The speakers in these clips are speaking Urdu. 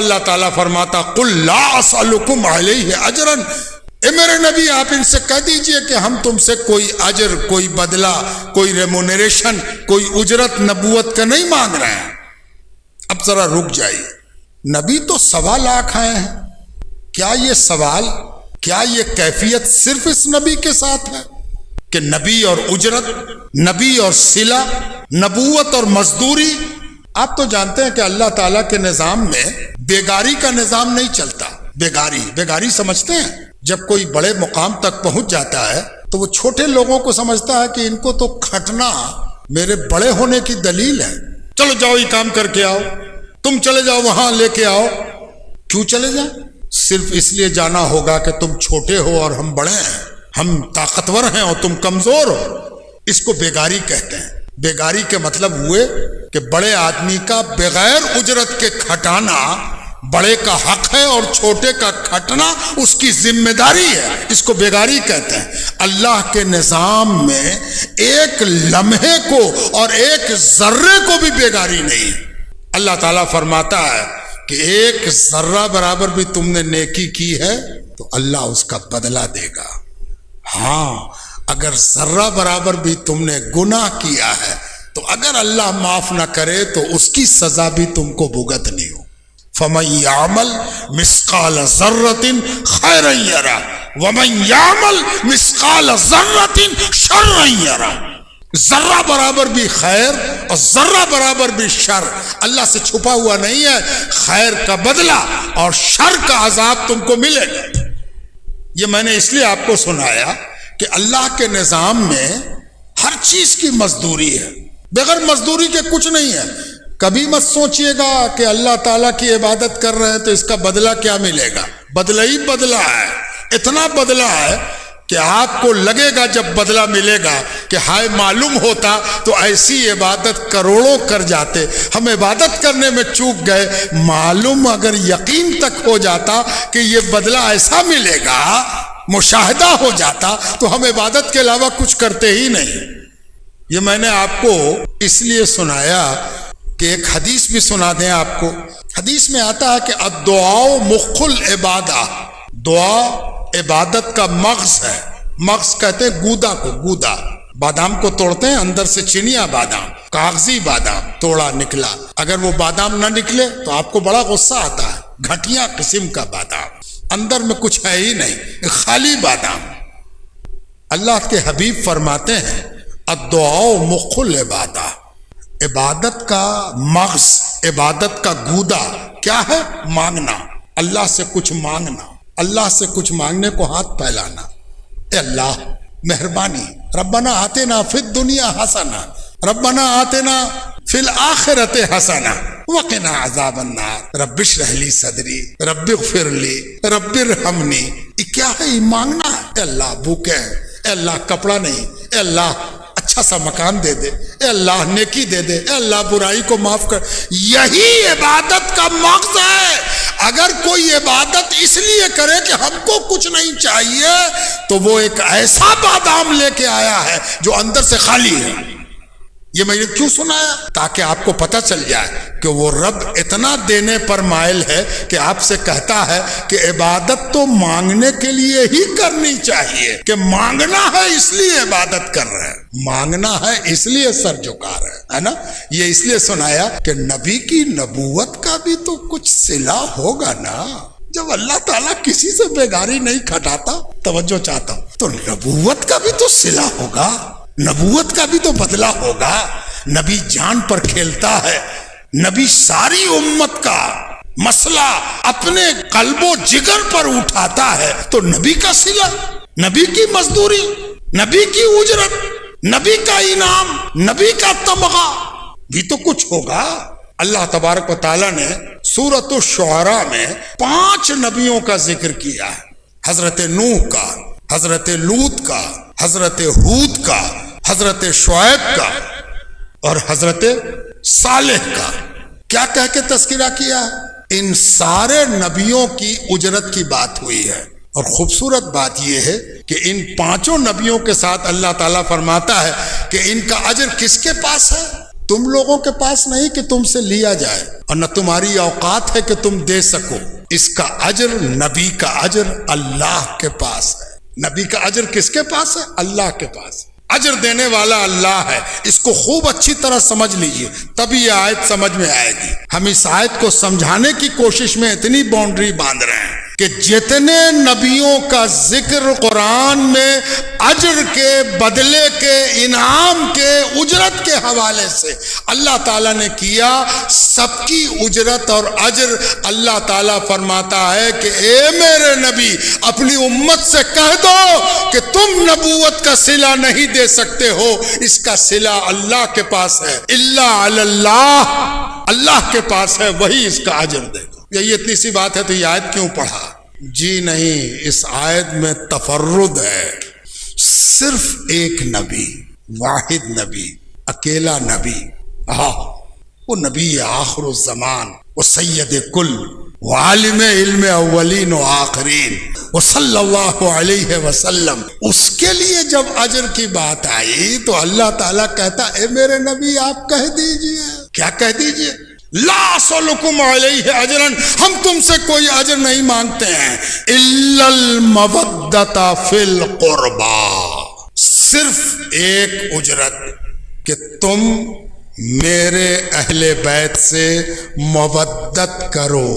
اللہ تعالیٰ فرماتا قل لا اسألکم علیہ اجرا، اے میرے نبی آپ ان سے کہہ دیجئے کہ ہم تم سے کوئی اجر، کوئی بدلہ، کوئی ریمونریشن، کوئی اجرت نبوت کا نہیں مانگ رہے ہیں۔ اب ذرا رک جائیے، نبی تو 1.25 لاکھ آئے ہیں، کیا یہ سوال، کیا یہ کیفیت صرف اس نبی کے ساتھ ہے کہ نبی اور اجرت، نبی اور صلہ، نبوت اور مزدوری؟ آپ تو جانتے ہیں کہ اللہ تعالیٰ کے نظام میں بیگاری کا نظام نہیں چلتا۔ بیگاری سمجھتے ہیں؟ جب کوئی بڑے مقام تک پہنچ جاتا ہے تو وہ چھوٹے لوگوں کو سمجھتا ہے کہ ان کو تو کھٹنا میرے بڑے ہونے کی دلیل ہے، چلو جاؤ یہ کام کر کے آؤ، تم چلے جاؤ وہاں لے کے آؤ۔ کیوں چلے جائیں؟ صرف اس لیے جانا ہوگا کہ تم چھوٹے ہو اور ہم بڑے ہیں، ہم طاقتور ہیں اور تم کمزور ہو۔ اس کو بیگاری کہتے ہیں۔ بیگاری کے مطلب ہوئے کہ بڑے آدمی کا بغیر اجرت کے کھٹانا بڑے کا حق ہے اور چھوٹے کا کھٹنا اس کی ذمہ داری ہے، اس کو بیگاری کہتے ہیں۔ اللہ کے نظام میں ایک لمحے کو اور ایک ذرے کو بھی بیگاری نہیں ہے۔ اللہ تعالیٰ فرماتا ہے کہ ایک ذرہ برابر بھی تم نے نیکی کی ہے تو اللہ اس کا بدلہ دے گا۔ ہاں اگر ذرہ برابر بھی تم نے گناہ کیا ہے تو اگر اللہ معاف نہ کرے تو اس کی سزا بھی تم کو بھگتنی ہو۔ فَمَن يَعْمَلْ مِثْقَالَ ذَرَّةٍ خَيْرًا يَرَهُ وَمَن يَعْمَلْ مِثْقَالَ ذَرَّةٍ شَرًّا يَرَهُ۔ ذرہ برابر بھی خیر اور ذرہ برابر بھی شر اللہ سے چھپا ہوا نہیں ہے۔ خیر کا بدلہ اور شر کا عذاب تم کو ملے گا۔ یہ میں نے اس لیے آپ کو سنایا کہ اللہ کے نظام میں ہر چیز کی مزدوری ہے، بغیر مزدوری کے کچھ نہیں ہے۔ کبھی مت سوچئے گا کہ اللہ تعالیٰ کی عبادت کر رہے ہیں تو اس کا بدلہ کیا ملے گا۔ بدلہ ہی بدلہ ہے، اتنا بدلہ ہے کہ آپ کو لگے گا جب بدلہ ملے گا کہ ہائے معلوم ہوتا تو ایسی عبادت کروڑوں کر جاتے، ہم عبادت کرنے میں چوک گئے۔ معلوم اگر یقین تک ہو جاتا کہ یہ بدلہ ایسا ملے گا، مشاہدہ ہو جاتا تو ہم عبادت کے علاوہ کچھ کرتے ہی نہیں۔ یہ میں نے آپ کو اس لیے سنایا کہ ایک حدیث بھی سنا دیں آپ کو۔ حدیث میں آتا ہے کہ الدعاء مخ العبادہ، دعا عبادت کا مغز ہے۔ مغز کہتے ہیں گودا کو، گودا بادام کو توڑتے ہیں اندر سے چینیا بادام، کاغذی بادام توڑا نکلا، اگر وہ بادام نہ نکلے تو آپ کو بڑا غصہ آتا ہے۔ گھٹیا قسم کا بادام، اندر میں کچھ ہے ہی نہیں، خالی بادام۔ اللہ کے حبیب فرماتے ہیں الدعاء مخ العبادہ، عبادت کا مغز، عبادت کا گودا کیا ہے؟ مانگنا، اللہ سے کچھ مانگنا، اللہ سے کچھ مانگنے کو ہاتھ پھیلانا۔ اے اللہ مہربانی، ربنا آتنا فی الدنیا حسنہ، ربنا آتنا فی الآخرۃ حسنہ وقنا عذاب النار، رب اشرح لی صدری، رب اغفر لی، رب ارحمنی۔ یہ کیا ہے؟ یہ مانگنا ہے۔ اے اللہ بھوکے ہیں، اے اللہ کپڑا نہیں، اے اللہ اچھا سا مکان دے دے، اے اللہ نیکی دے دے، اے اللہ برائی کو معاف کر۔ یہی عبادت کا مغز ہے۔ اگر کوئی عبادت اس لیے کرے کہ ہم کو کچھ نہیں چاہیے تو وہ ایک ایسا بادام لے کے آیا ہے جو اندر سے خالی ہے۔ یہ میں نے کیوں سنایا؟ تاکہ آپ کو پتہ چل جائے کہ وہ رب اتنا دینے پر مائل ہے کہ آپ سے کہتا ہے کہ عبادت تو مانگنے کے لیے ہی کرنی چاہیے، کہ مانگنا ہے اس لیے عبادت کر رہے ہیں، مانگنا ہے اس لیے سر جھکا رہے ہیں، ہے نا۔ یہ اس لیے سنایا کہ نبی کی نبوت کا بھی تو کچھ صلہ ہوگا نا۔ جب اللہ تعالیٰ کسی سے بیگاری نہیں کھٹاتا، توجہ چاہتا ہوں، تو نبوت کا بھی تو صلہ ہوگا، نبوت کا بھی تو بدلہ ہوگا۔ نبی جان پر کھیلتا ہے، نبی ساری امت کا مسئلہ اپنے قلب و جگر پر اٹھاتا ہے، تو نبی کا صلہ، نبی کی مزدوری، نبی کی اجرت، نبی کا انعام، نبی کا تمغہ بھی تو کچھ ہوگا۔ اللہ تبارک و تعالیٰ نے سورۃ الشعراء میں 5 نبیوں کا ذکر کیا ہے، حضرت نوح کا، حضرت لوط کا، حضرت ہود کا، حضرت شعیب کا اور حضرت صالح کا۔ کیا کہہ کے تذکرہ کیا ہے؟ ان سارے نبیوں کی اجرت کی بات ہوئی ہے۔ اور خوبصورت بات یہ ہے کہ ان 5 نبیوں کے ساتھ اللہ تعالیٰ فرماتا ہے کہ ان کا اجر کس کے پاس ہے؟ تم لوگوں کے پاس نہیں کہ تم سے لیا جائے، اور نہ تمہاری اوقات ہے کہ تم دے سکو۔ اس کا اجر، نبی کا اجر اللہ کے پاس ہے۔ نبی کا اجر کس کے پاس ہے؟ اللہ کے پاس۔ اجر دینے والا اللہ ہے۔ اس کو خوب اچھی طرح سمجھ لیجئے، تب یہ آیت سمجھ میں آئے گی۔ ہم اس آیت کو سمجھانے کی کوشش میں اتنی باؤنڈری باندھ رہے ہیں کہ جتنے نبیوں کا ذکر قرآن میں اجر کے، بدلے کے، انعام کے، اجرت کے حوالے سے اللہ تعالیٰ نے کیا، سب کی اجرت اور اجر اللہ تعالیٰ فرماتا ہے کہ اے میرے نبی، اپنی امت سے کہہ دو کہ تم نبوت کا صلہ نہیں دے سکتے ہو، اس کا صلہ اللہ کے پاس ہے۔ الا علی اللہ، اللہ کے پاس ہے، وہی اس کا اجر دے گا۔ یہی اتنی سی بات ہے تو یہ آیت کیوں پڑھا؟ جی نہیں، اس آیت میں تفرد ہے۔ صرف ایک نبی، واحد نبی، اکیلا نبی، وہ نبی آخر الزمان، وہ سید کل، وہ عالم علم اولین و آخرین، وہ صلی اللہ علیہ وسلم۔ اس کے لیے جب اجر کی بات آئی تو اللہ تعالیٰ کہتا اے میرے نبی آپ کہہ دیجئے۔ کیا کہہ دیجئے؟ لا اسألکم علیہ اجرا، ہم تم سے کوئی اجر نہیں مانگتے ہیں، الا المودۃ فی القربى، صرف ایک اجرت کہ تم میرے اہل بیت سے مودت کرو۔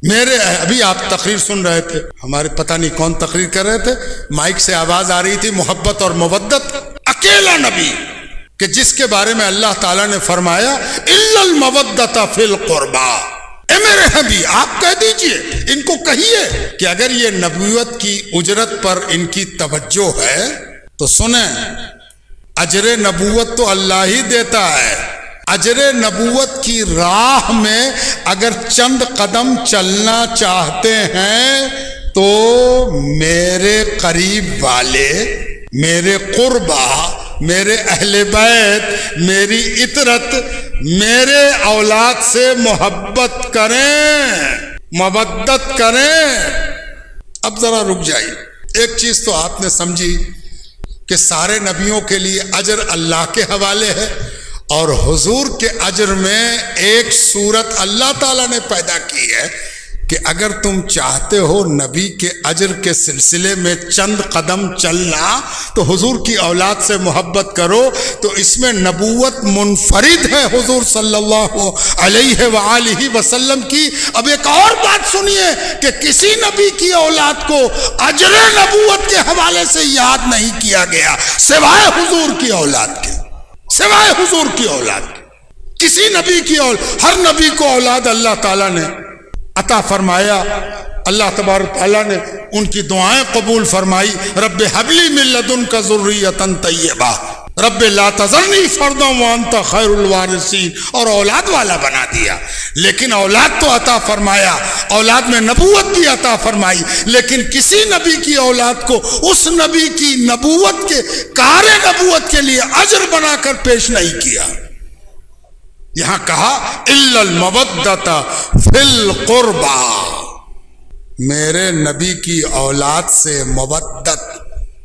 میرے ابھی آپ تقریر سن رہے تھے، ہمارے پتہ نہیں کون تقریر کر رہے تھے، مائک سے آواز آ رہی تھی محبت اور مودت۔ اکیلا نبی کہ جس کے بارے میں اللہ تعالیٰ نے فرمایا الا المودۃ فی القربى، اے میرے نبی آپ کہہ دیجئے، ان کو کہیے کہ اگر یہ نبوت کی اجرت پر ان کی توجہ ہے تو سنیں، اجر نبوت تو اللہ ہی دیتا ہے۔ اجر نبوت کی راہ میں اگر چند قدم چلنا چاہتے ہیں تو میرے قریب والے، میرے قربا، میرے اہل بیت، میری اطرت، میرے اولاد سے محبت کریں، مودت کریں۔ اب ذرا رک جائیے، ایک چیز تو آپ نے سمجھی کہ سارے نبیوں کے لیے اجر اللہ کے حوالے ہے، اور حضور کے اجر میں ایک صورت اللہ تعالیٰ نے پیدا کی ہے کہ اگر تم چاہتے ہو نبی کے اجر کے سلسلے میں چند قدم چلنا تو حضور کی اولاد سے محبت کرو، تو اس میں نبوت منفرد ہے حضور صلی اللہ علیہ وآلہ وسلم کی۔ اب ایک اور بات سنیے کہ کسی نبی کی اولاد کو اجر نبوت کے حوالے سے یاد نہیں کیا گیا سوائے حضور کی اولاد کے، سوائے حضور کی اولاد کے۔ کسی نبی کی ہر نبی کو اولاد اللہ تعالیٰ نے عطا فرمایا۔ اللہ تبارک تعالیٰ نے ان کی دعائیں قبول فرمائی، رب ہب لی من لدنک ذریۃ طیبہ، رب لا تذرنی فردا وانت خیر الوارثین، اور اولاد والا بنا دیا۔ لیکن اولاد تو عطا فرمایا، اولاد میں نبوت بھی عطا فرمائی، لیکن کسی نبی کی اولاد کو اس نبی کی نبوت کے، کار نبوت کے لیے اجر بنا کر پیش نہیں کیا۔ یہاں کہا الا المودۃ فی القربى، میرے نبی کی اولاد سے مودت